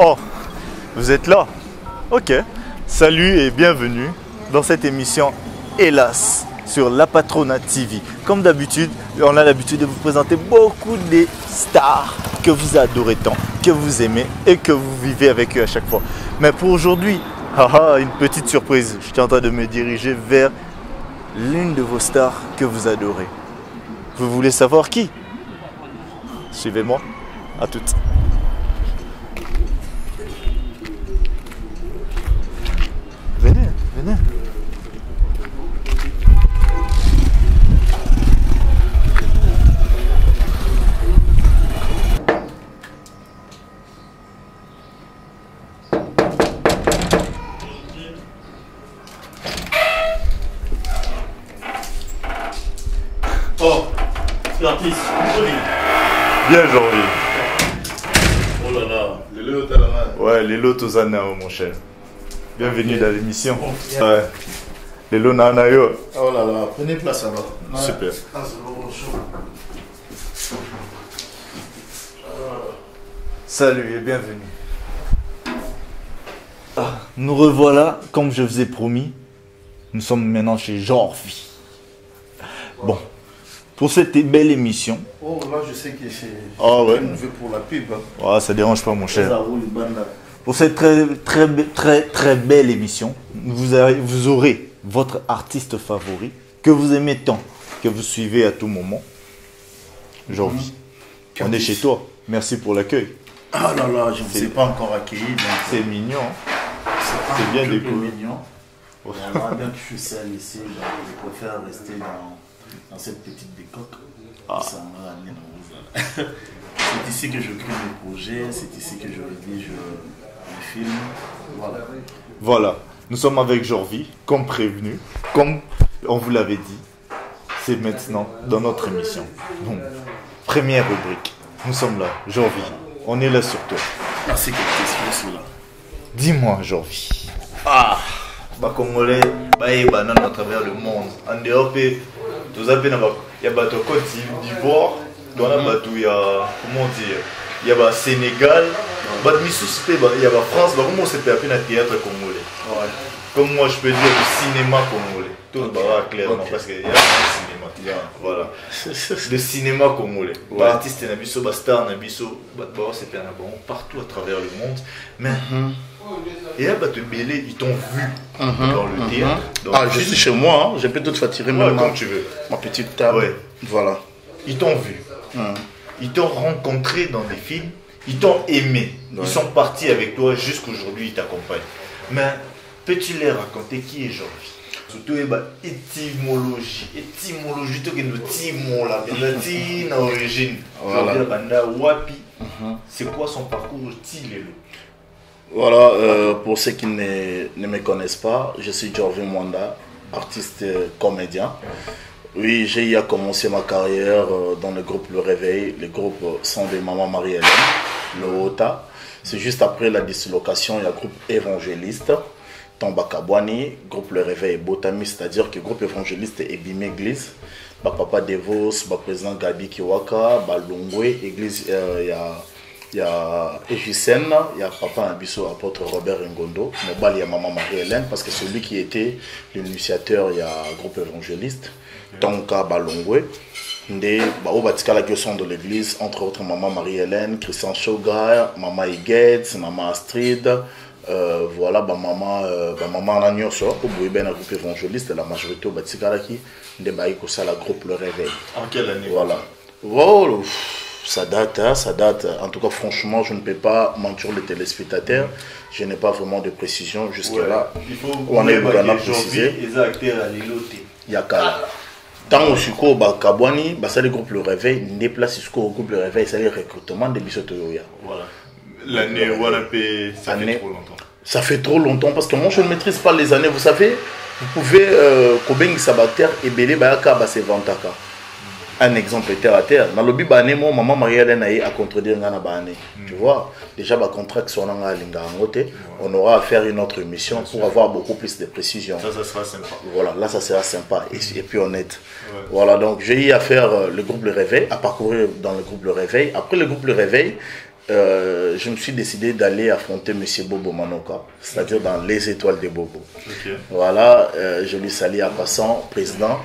Oh, vous êtes là? Ok. Salut et bienvenue dans cette émission Hélas sur La Patronat TV. Comme d'habitude, on a l'habitude de vous présenter beaucoup de stars que vous adorez tant, que vous aimez et que vous vivez avec eux à chaque fois. Mais pour aujourd'hui, une petite surprise. Je suis en train de me diriger vers l'une de vos stars que vous adorez. Vous voulez savoir qui? Suivez-moi. À toutes. Venez, venez. Oh, l'artiste, joli. Bien, Jordi. Oh là là, le Léo Talama. Ouais, Lelo Tozanao, mon cher. Bienvenue dans l'émission. Ouais. Lelo Nanayo. Oh là là, prenez place alors. Ouais. Super. Ah, c'est bon, chaud. Salut et bienvenue. Nous revoilà, comme je vous ai promis. Nous sommes maintenant chez Jorvi. Bon, pour cette belle émission. Oh là, je sais que c'est. Ah ouais. On veut pour la pub. Hein. Ouais, ça dérange pas, mon cher. Ça roule, banda. Pour cette très belle émission, vous aurez votre artiste favori que vous aimez tant, que vous suivez à tout moment. Jorvi. On est chez toi. Merci pour l'accueil. Ah là là, je ne vous ai pas encore accueilli. C'est mignon. Hein. C'est bien décoré. décoré. Mignon. On voit bien que je suis seul ici, donc je préfère rester dans cette petite décoque. Ça m'a amené dans le voilà. C'est ici que je crée mes projets, c'est ici que je rédige mes films. Voilà. Voilà, nous sommes avec Jorvi, comme prévenu, comme on vous l'avait dit. C'est maintenant dans notre émission. Donc, première rubrique. Nous sommes là, Jorvi. On est là sur toi. Merci pour la question, là. Dis-moi, Jorvi. Congolais, à travers le monde. En dehors, il y a Côte d'Ivoire, il y a, comment dire, il y a Sénégal, il y a France, comment c'est appelé le théâtre congolais. Ouais. Comme moi, je peux dire le cinéma congolais. Tout clairement, parce qu'il y a le cinéma. Voilà. Le cinéma congolais. Ouais. Artiste Nabiso, star Nabiso, c'est partout à travers le monde. Mais, et là, ils t'ont vu dans le théâtre. Je suis chez moi, je peux tout tirer même comme tu veux. Ma petite table. Ouais. Voilà. Ils t'ont vu. Ils t'ont rencontré dans des films. Ils t'ont aimé. Ouais. Ils sont partis avec toi jusqu'aujourd'hui, ils t'accompagnent. Mais peux-tu leur raconter qui est Jorvi? Surtout étymologie, tout que nous timo là, na origine. Voilà. C'est quoi son parcours Tilelo? Voilà, pour ceux qui ne me connaissent pas, je suis Jorvi Mwanda, artiste comédien. Oui, j'ai commencé ma carrière dans le groupe Le Réveil, le groupe son de Maman Marie-Hélène, le OTA. C'est juste après la dislocation, il y a le groupe évangéliste, Tomba Kabwani, groupe Le Réveil Botami, c'est-à-dire que le groupe évangéliste est Bimé Église. Papa Devos, président Gabi Kiwaka, Longwe, Église, il y a Ejisen, il y a Papa Nabiso, apôtre Robert Ngondo, Mobal, il y a Maman Marie-Hélène, parce que celui qui était l'initiateur, il y a un groupe évangéliste, Tonka Balongwe, au Batika la question de l'église, entre autres Maman Marie-Hélène, Christian Shogar, Maman Iguette, Maman Astrid, voilà, Maman Nagnoso, au Bouyben, un groupe évangéliste, la majorité au Batika la qui, la groupe Le Réveil. En quelle année? Voilà. Oh, ça date. En tout cas, franchement, je ne peux pas mentir les téléspectateurs. Je n'ai pas vraiment de précision jusque-là. Il faut on est vraiment précisé. Les acteurs à l'éloté. Yakala. Tant au suko, Kabwani, c'est le groupe Le Réveil. N'est pas au groupe Le Réveil, c'est le recrutement de Bissotoya. Voilà. L'année Wanapé, ça fait trop longtemps. Ça fait trop longtemps parce que moi, je ne maîtrise pas les années. Vous savez, vous pouvez, Kobengi Sabater et Belé Bayaka, c'est Vantaka. Un exemple terre à terre. Dans le lobby, maman Marie-Hélène a contredit un bané. Tu vois, déjà, le contrat on aura à faire une autre émission pour avoir beaucoup plus de précision. Ça sera sympa. Voilà, là, ça sera sympa et puis honnête. Ouais. Voilà, donc j'ai eu à faire le groupe Le Réveil, à parcourir dans le groupe Le Réveil. Après le groupe Le Réveil, je me suis décidé d'aller affronter M. Bobo Manoka, c'est-à-dire dans les étoiles de Bobo. Okay. Voilà, je lui salue en passant, président.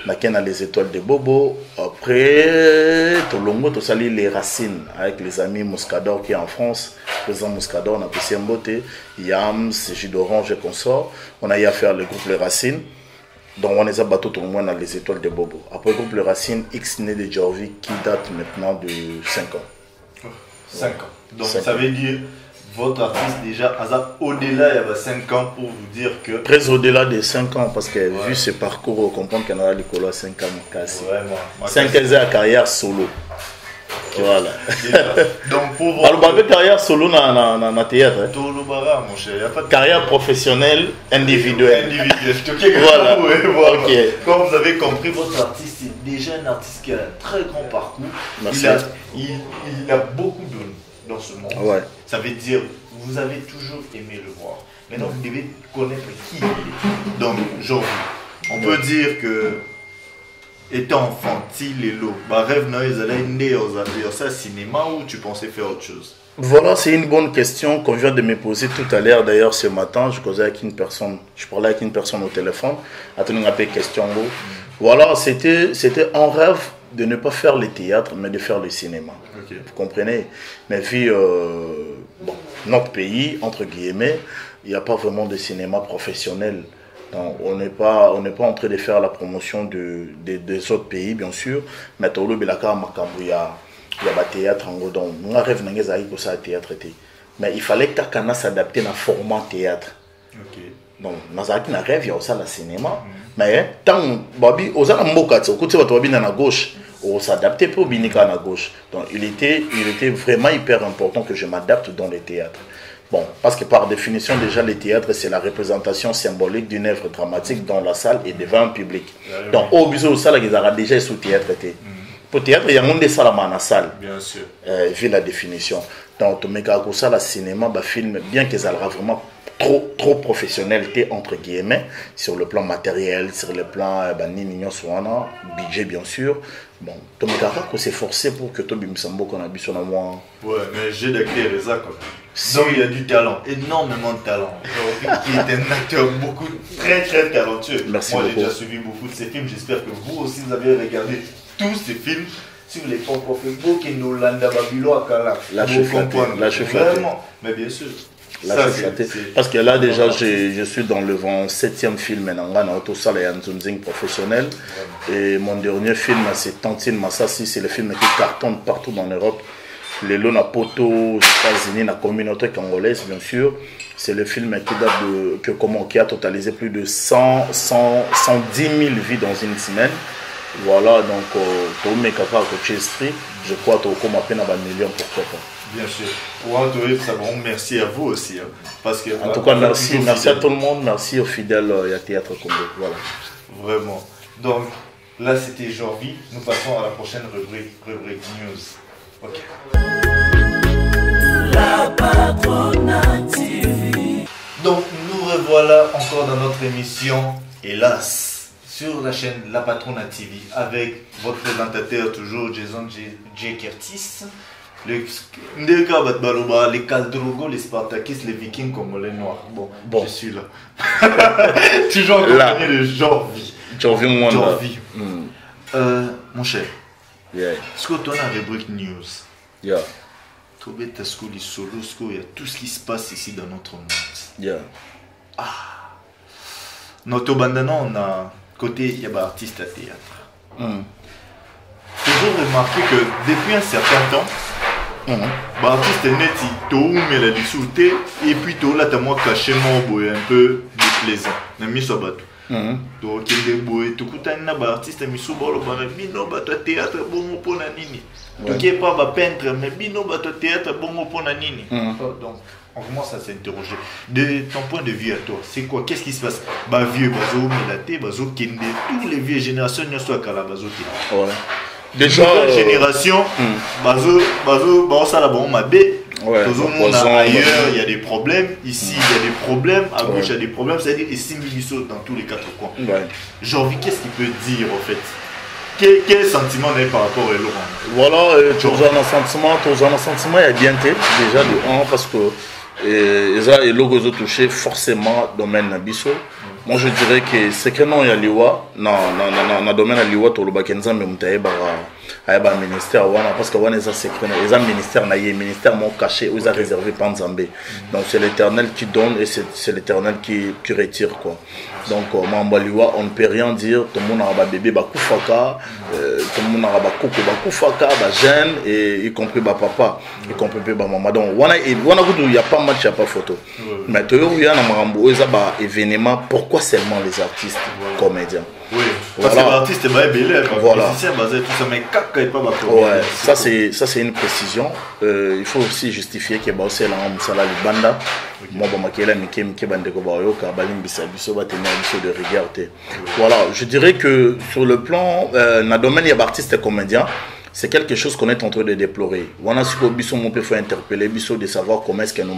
Nakena les étoiles de Bobo. Après, Tolongo, tu salues les racines avec les amis Mouscador qui est en France. Président Mouscador, on a passé un beauté. Yams, jus d'orange et consort. On a eu à faire le groupe Les Racines. Donc on les a battus tout le monde dans les étoiles de Bobo. Après le groupe Les Racines, X né de Jorvi qui date maintenant de 5 ans. 5 ans. Donc 5 ça veut dire votre artiste déjà au-delà il y a 5 ans pour vous dire que... Très au-delà de 5 ans parce que vu ce parcours, on comprend qu'il y en a l'école à 5 ans. Vraiment. 5 ans de carrière solo. Voilà. Donc pour vous... Alors, avec carrière solo dans le théâtre. Hein? Tout le barra, mon cher. Il y a pas de... Carrière professionnelle, individuelle. Voilà. Voilà. Okay. Comme vous avez compris, votre artiste est déjà un artiste qui a un très grand parcours. Merci. Il a beaucoup donné dans ce monde. Ouais. Ça veut dire, vous avez toujours aimé le voir. Maintenant, vous devez connaître qui il est. Donc, genre, on peut dire que étant enfant, il est là. Rêve Noël, allait né au cinéma ou tu pensais faire autre chose? Voilà, c'est une bonne question qu'on vient de me poser tout à l'heure. D'ailleurs, ce matin, je parlais avec une personne au téléphone. Attendez un peu question. Voilà, c'était un rêve de ne pas faire le théâtre, mais de faire le cinéma. Okay. Vous comprenez? Mais vu notre pays, entre guillemets, il n'y a pas vraiment de cinéma professionnel. Donc, on n'est pas en train de faire la promotion des autres pays, bien sûr. Mais tout le il y a théâtre en donc on rêve pour ça théâtre. Mais il fallait que Takana s'adapte dans le format théâtre. Okay. Donc, dans un rêve, il y a aussi le cinéma. Mais tant Babi, aux Alamboka, côté de la gauche, on s'adaptait pour Binika à la gauche. Donc, il était vraiment hyper important que je m'adapte dans le théâtre. Bon, parce que par définition, déjà, le théâtre, c'est la représentation symbolique d'une œuvre dramatique dans la salle et devant un public. Donc, au besoin de ça, ils ont déjà sous théâtre. Pour le théâtre, il y a un des salles dans la salle. Bien sûr. Vu la définition. Donc, tu mets ça, le cinéma, le film, bien qu'ils aient vraiment trop professionnalité entre guillemets sur le plan matériel, sur le plan budget bien sûr. Bon, tu me c'est forcé pour que tu bimsambo qu'on a vu sur la moi. Ouais, mais j'ai d'acteur et ça quoi. Donc il y a du talent, énormément de talent. Qui est un acteur très talentueux. Merci moi beaucoup. J'ai déjà suivi beaucoup de ses films. J'espère que vous aussi vous avez regardé tous ces films. Si vous les comprenez, beaucoup qui nous l'ont Babylone à Kala. La chef vraiment. Mais bien sûr. Ça, parce que là déjà je suis dans le 27e film professionnel et mon dernier film c'est Tantine Massassi, c'est le film qui cartonne partout dans l'Europe, les Lona Poto aux États-Unis, la communauté congolaise bien sûr. C'est le film qui date qui a totalisé plus de 110 000 vies dans une semaine. Voilà, donc je crois que tu as peine à un million, pourquoi pas. Bien sûr. Pour Antoine, merci à vous aussi. Hein, parce que, en tout cas, merci à tout le monde, merci aux fidèles à Théâtre Congo. Voilà. Vraiment. Donc, là, c'était Jorvi. Nous passons à la prochaine rubrique news. Ok. La Patrona TV. Donc, nous revoilà encore dans notre émission, hélas, sur la chaîne La Patrona TV, avec votre présentateur toujours, Jason J. Curtis. Les Kaldrogo, les Spartakis, les Vikings congolais noirs. Bon, je suis là. Toujours accompagné de Jorvi. Jorvi. Mon cher, est-ce que tu as la rubrique news? Yeah. Tu as solo, il y a tout ce qui se passe ici dans notre monde. Yeah. Notre bandana, on a côté, il y a des artistes à théâtre. Toujours remarqué que depuis un certain temps, l'artiste est net, il a discuté et puis tout là, tu as moi caché mon boy un peu déplaisant. Mais mis au bateau. Donc, il est boy, tout le temps, il artiste mis au bateau, bino bateau théâtre, bon pour la nini. Donc, il n'y a pas de peintre, mais bino bateau théâtre, bon pour la nini. Donc, on commence à s'interroger. De ton point de vue à toi, c'est quoi? Qu'est-ce qui se passe? Vieux, bazo, milaté, bazo, kende, tous les vieilles générations, ne sont pas là, bazo, ouais. Déjà, génération, bazo, ça là, bon, ma bé. Ailleurs, il y a des problèmes. Ici, il y a des problèmes. À gauche, il y a des problèmes. C'est-à-dire, ici, dans tous les quatre coins. Jorvi, qu'est-ce qu'il peut dire, en fait? Quel sentiment vous avez par rapport à Laurent? Voilà, tu as un sentiment, il y a bien été, déjà de 1, parce que et logo ont touché forcément domaine Nabiso. Moi je dirais que c'est que non il y a liwa na domaine liwa to lobakenza mais mutaye ba ayaba ministère wana parce que wana eza secret eza ministère na yé ministère mon caché aux a réservé par Nzambé. Donc c'est l'Éternel qui donne et c'est l'Éternel qui retire quoi. Donc mamba liwa on ne peut rien dire, tout le monde a ba bébé ba kufaka, tout le monde a ba koko ba kufaka ba jeune et y compris ba papa, y compris ba maman. Donc wana il y a pas match, il y a pas photo. Mais to yo ya na marambo eza ba événement. Pourquoi seulement les artistes comédiens? Oui, parce que l'artiste est belé, voilà. Ouais, ça c'est une précision. Il faut aussi justifier que bah c'est là on sala le banda. Moi bah makela mike bande ko ba yo ka balim biso ba tenir biso de rigueur. Voilà, je dirais que sur le plan na domaine il y a artistes comédiens. C'est quelque chose qu'on est en train de déplorer. On a su que biso mon peut faire interpeller biso de savoir comment est-ce que nous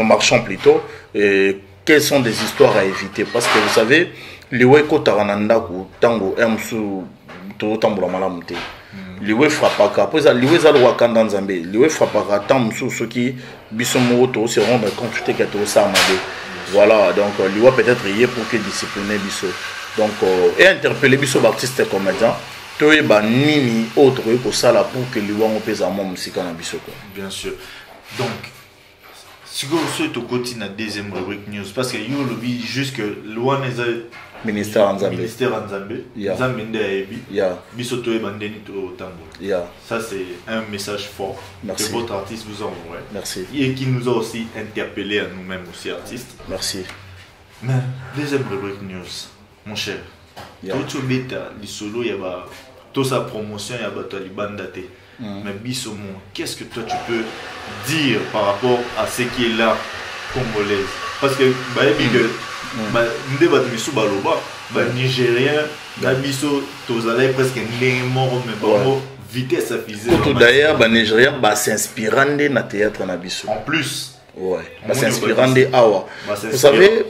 marchons plutôt et quelles sont des histoires à éviter parce que vous savez les weko tarananda ku tango emsu to tambola malamu te liwe frappaka poza liwe za lwa kanda nzambe liwe frappaka tamsu ceux qui biso moto se rendre compte que to ça mabe. Voilà, donc liwe peut-être y est pour que discipliner biso donc et interpeller biso artiste comédien to e ba nini autre ko sala pour que liwe on pesa mo musika na biso quoi. Bien sûr. Donc si vous souhaitez au quotidien la deuxième rubrique news parce que you le dit juste que loin des ministère Nzambe Nzambe bisoto e bandeni to tambo. Ça c'est un message fort. Merci. Que votre artiste vous envoie. Merci. Et qui nous a aussi interpellé à nous-mêmes aussi artistes. Merci. Mais deuxième rubrique news, mon cher. Tout beta li solo ya ba to sa promotion ya ba to li bandate. Mais Bissomo, qu'est-ce que toi tu peux dire par rapport à ce qui est là congolaise? Parce que nous débattons sur Baloba, Nigérien, Bisso, tous allez presque mort, mais bon, vitesse à physique. D'ailleurs, Nigérien s'inspirant de na théâtre na Bisso. En plus. Ouais, s'inspirant de Awa. Vous savez,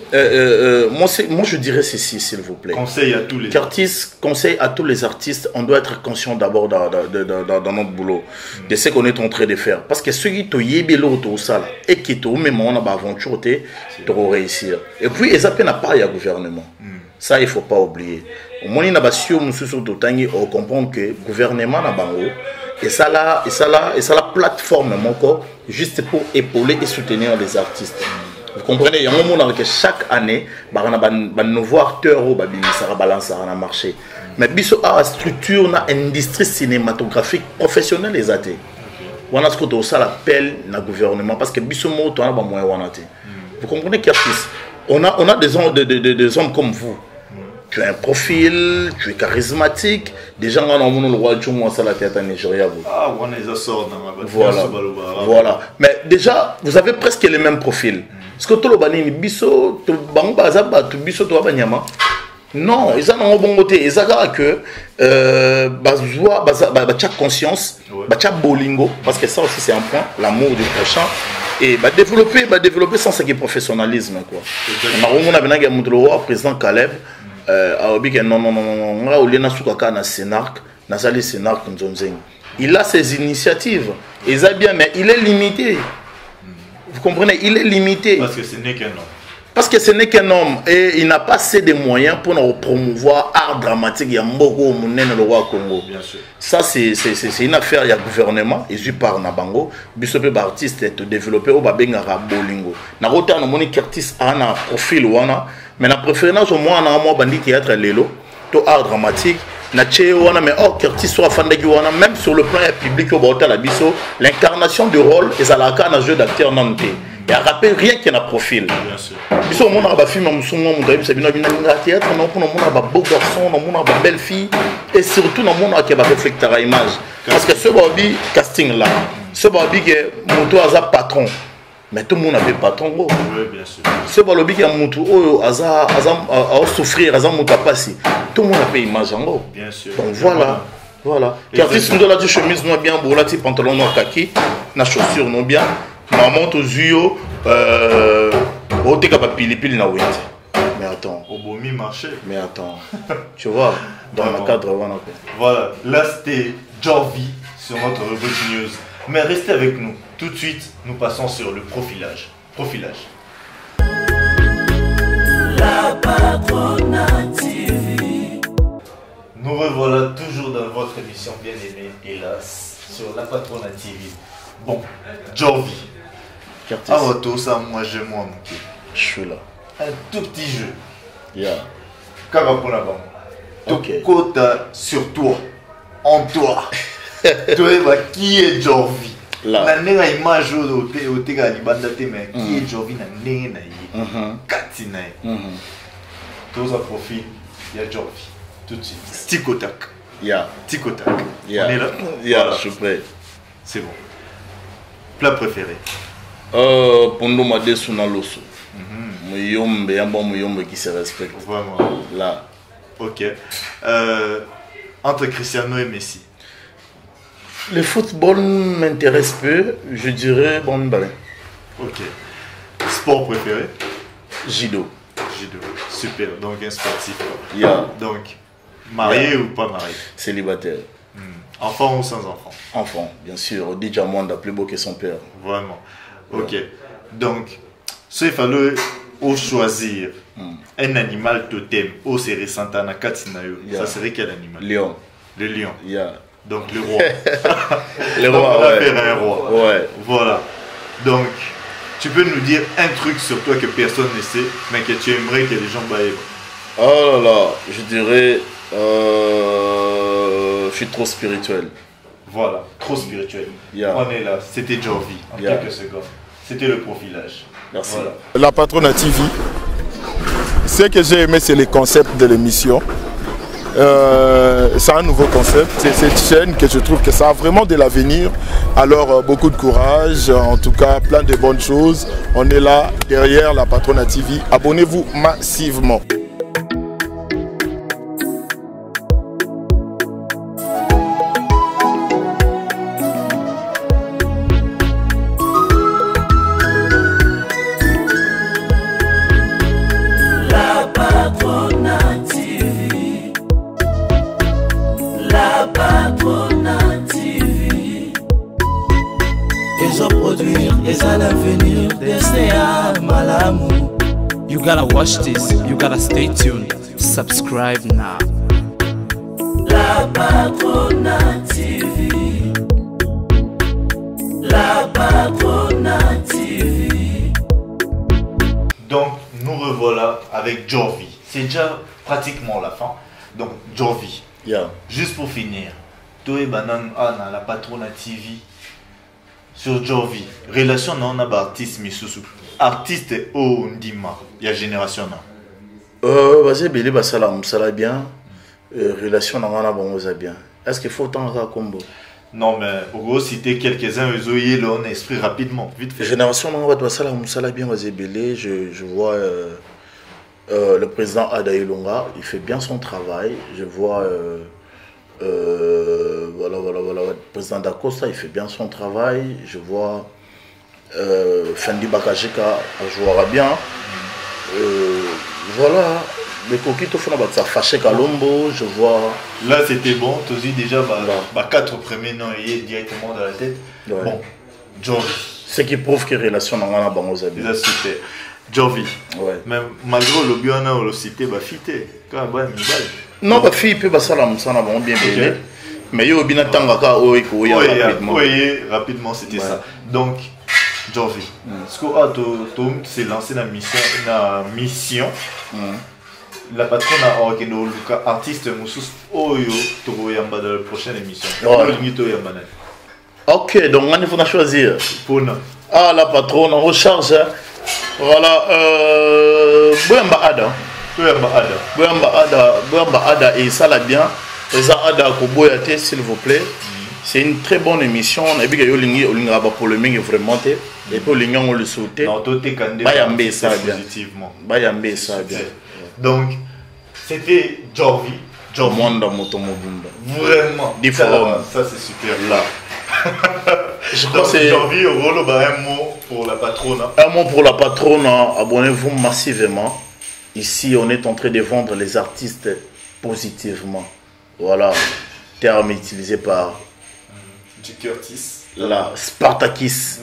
moi je dirais ceci, s'il vous plaît. Conseil à tous les artistes. Conseil à tous les artistes, on doit être conscient d'abord dans notre boulot, de ce qu'on est en train de faire. Parce que ceux qui te yébelo tout ça, et qui te même on a aventure, tu réussir. Et puis, ils appellent à part il y a gouvernement. Ça, il ne faut pas oublier. Au moins, il y a on comprend que le gouvernement n'a pas et ça la plateforme encore juste pour épauler et soutenir les artistes. Vous comprenez, il y a un moment que chaque année il y a un nouveau acteur qui va balancer dans le marché. Mais biso a structure na industrie cinématographique professionnelle les athées. On a ce que ça l'appelle le gouvernement parce que biso mo to na ba moyen wana te. Vous comprenez qu'artiste on a des hommes comme vous. Tu as un profil, tu es charismatique. Des gens qui ont le roi du monde, ça la tête en Nigeria. Ah, on les a sortis dans ma voilà. Voilà. Mais déjà, vous avez presque les mêmes profils. Parce que tout le monde biso, tout le biso, tout le monde non, ils ont un bon côté. Ils ont que chaque conscience, chaque bolingo, parce que ça aussi c'est un point, l'amour du prochain. Et développer sans ce qui est professionnalisme quoi. On a un président Caleb. Il a ses initiatives, il a bien, mais il est limité. Vous comprenez, il est limité. Parce que ce n'est qu'un homme. Parce que ce n'est qu'un homme et il n'a pas assez de moyens pour nous promouvoir art dramatique. Il y a Mbogo, Mounen, le roi Congo. Bien sûr. Ça, c'est une affaire, il y a gouvernement, ils y parlent na bango. Bisope artiste est développé au Babengara Bolingo. Na rota na moni artiste a un profil wana. Mais la préférence au moins on a bandit théâtre lélo, to art dramatique, na tché wana mais artiste soit fan de wana même sur le plan public au bota la biso, l'incarnation du rôle et ça la un jeu d'acteur non té. Et à rappeler rien qu'il y a un profil. Bien sûr. Biso mon a film mon c'est bien théâtre non pour mon a beau garçon, mon a belle fille et surtout non mon a qui va refléter la image. Parce que ce bobby casting là, ce bobby que moto a patron. Mais tout le monde avait pas ton gros. Oui, bien sûr. C'est pas le but qui a montré, à souffrir, à monter passer. Tout le monde a payé image en gros. Bien sûr. Donc voilà. Voilà. L'artiste nous a dit chemise non bien, boula ti pantalon non kaki, na chaussure non bien, maman to zuyo, au te capable pili na wente. Mais attends. Au bomi marché. Mais attends. Tu vois. dans le cadre. Voilà, là c'était Jorvi sur notre rubrique news. Mais restez avec nous. Tout de suite, nous passons sur le profilage. La Patrona TV. Nous revoilà toujours dans votre émission bien aimée, hélas, sur La Patrona TV. Bon, Jorvi. Avant ça, moi je m'en moque. Je suis là. Un tout petit jeu. Yeah. Karapona Ok. Kota sur toi. En toi. Toi, qui est Jorvi? Là. Na nenga image au tega libanda te mais qui est Jorvi na nenga na yi. Kati na yi. Tous à profil, il y a Jorvi. Tout de suite. Tikotak. Yeah. Tikotak. Yeah. On est là? Yeah, Voilà. je suis prêt. C'est bon. Plat préféré? Pondo Made Sunaloso. Muyombe, un bon Muyombe qui se respecte. Vraiment. Là. Ok. Entre Cristiano et Messi. Le football m'intéresse peu, je dirais bon balai. Ok. Sport préféré? Judo. Judo. Super. Donc un sportif. Yeah. Donc, marié ou pas marié? Célibataire. Enfant ou sans enfant? Enfant, bien sûr. Odija Mwanda, plus beau que son père. Vraiment. Ok. Donc, il fallait choisir un animal totem au série Santana Katinayo. Yeah. Ça serait quel animal? Lion. Le lion. Yeah. Donc le roi. Le Donc, roi, on a ouais. fait un roi. Ouais. Voilà. Donc, tu peux nous dire un truc sur toi que personne ne sait, mais que tu aimerais que les gens baillent. Oh là là, je dirais. Je suis trop spirituel. Voilà, trop spirituel. Yeah. On est là, c'était Jorvi, en Yeah. quelques secondes. C'était le profilage. Merci. Voilà. La Patrona TV, ce que j'ai aimé, c'est le concept de l'émission. C'est un nouveau concept, c'est cette chaîne que je trouve que ça a vraiment de l'avenir. Alors beaucoup de courage, en tout cas plein de bonnes choses. On est là derrière La Patrona TV. Abonnez-vous massivement. La Patrona TV. La Patrona TV. Ils ont produit, ils ont l'avenir, destin à Malamu. You gotta watch this, you gotta stay tuned. Subscribe now. La Patrona TV. La Patrona TV. Donc, nous revoilà avec Jorvi. C'est déjà pratiquement la fin. Donc, Jorvi. Yeah. Juste pour finir, toi et Banan Anna, La Patrona TV, sur Jorvi, relation non avec artiste Misusu. Artiste au Ndima, il y a génération. Vas-y, Billy Basala, Moussala bien. Relation dans la bon, bien. Est-ce qu'il faut tant à combo? Non, mais pour vous citer quelques-uns, ils ont eu leur esprit rapidement, vite fait. Génération dans Basala, Moussala bien, vas-y, Billy. Je vois le président Adaï Longa, il fait bien son travail. Je vois. Voilà, le président d'Acosta, il fait bien son travail. Je vois Fendi Bakajika, jouera bien. Voilà, les coquilles, ça fâché Kalombo, je vois. Là, c'était bon, tu as dit déjà 4 premiers noms et directement dans la tête. Ouais. Bon, Jorvi, Ce qui prouve que les relations dans la banque aux déjà super. Jorvi, Ouais. mais malgré le bien, on a cité, fité. Quand même, Non, ma fille peut passer à la moussana, bon, bien belé. Mais il y a bien un temps à rapidement. Oui, rapidement, c'était Ouais. ça. Donc, Jorvi, est-ce que tu s'est lancé dans la mission La patronne a organisé artiste Moussous Oyo Togoyamba dans la prochaine émission. Ouais. Ok, donc on va choisir. Pona. Ah, la patronne, on recharge. Voilà, Boyamba Ada. Boyamba Ada, et ça l'a bien. Président Ada Koboyate, s'il vous plaît. C'est une très bonne émission. On a vu que Yolinga va pour le ming vraiment. Et puis Yolinga on le sauté. Non, toi t'es candidat. Bayambé ça bien. Positivement. Bayambé ça bien. Donc, c'était Jorvi. Mwanda Motomobunda. Vraiment. Différent. Ça c'est super. Là. Je crois que c'est Jorvi, un mot pour la patronne. un mot pour la patronne. Abonnez-vous massivement. Ici, on est en train de vendre les artistes positivement. Voilà, terme utilisé par Curtis. la Spartakis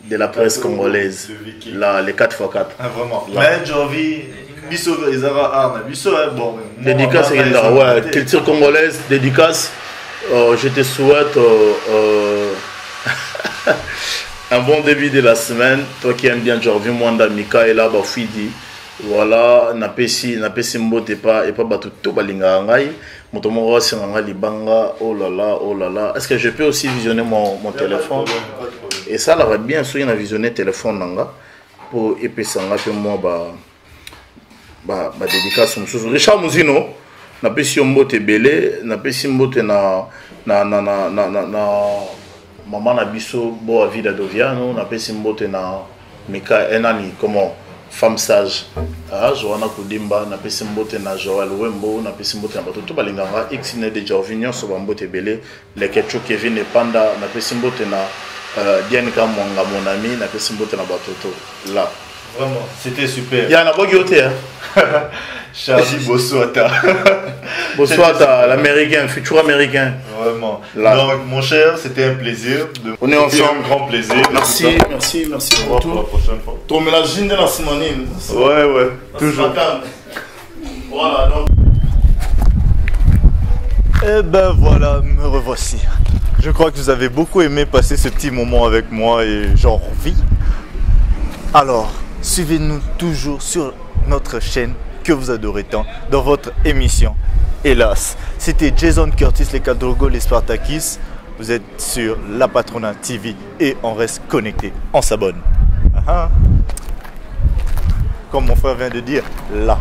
de la presse congolaise. Là, les 4x4. Ah, vraiment. Là. Mais j'ai envie. Bisso, bon. Dédicace à Gendara, ouais, culture congolaise, dédicace. Je te souhaite un bon début de la semaine. Toi qui aimes bien Jorvi Mwanda, Mika et là, Bafidi. Voilà, napesi mbote pas et pas batuto balinga ngai. Motomoro singanga libanga. Oh là là, oh là là. Est-ce que je peux aussi visionner mon téléphone? Et ça, là va bien sûr, il a visionné téléphone nanga pour épesanga que moi dédicace mususu. Richard Muzino, napesi mbote belé, napesi mbote na maman na biso bo vida doviano, napesi mbote na Mika enani comment femme sage. Ah, Joana Koudimba, napesi mbote na Joël Wembo, napesi mbote na batuto balinganga xine de Jorvinho so mbote belé, les Ketcho Kevin et Panda, napesi mbote na Diane Kamwanga mon ami, napesi mbote na batuto là. Vraiment, c'était super. Il y a un bogi hôtel. Charlie Bossuata. Bossuata, l'américain, futur américain. Vraiment. Là. Donc, mon cher, c'était un plaisir. On est ensemble. Un grand plaisir. Merci Au revoir pour la prochaine fois. Ton mélange de la Simonine. Ouais, toujours. Voilà, donc. Et ben voilà, me revoici. Je crois que vous avez beaucoup aimé passer ce petit moment avec moi et j'en revis. Alors, suivez-nous toujours sur notre chaîne que vous adorez tant dans votre émission. Hélas, c'était Jason Curtis, les Kadrogo, les Spartakis. Vous êtes sur La Patronat TV et on reste connecté. On s'abonne. Comme mon frère vient de dire, là.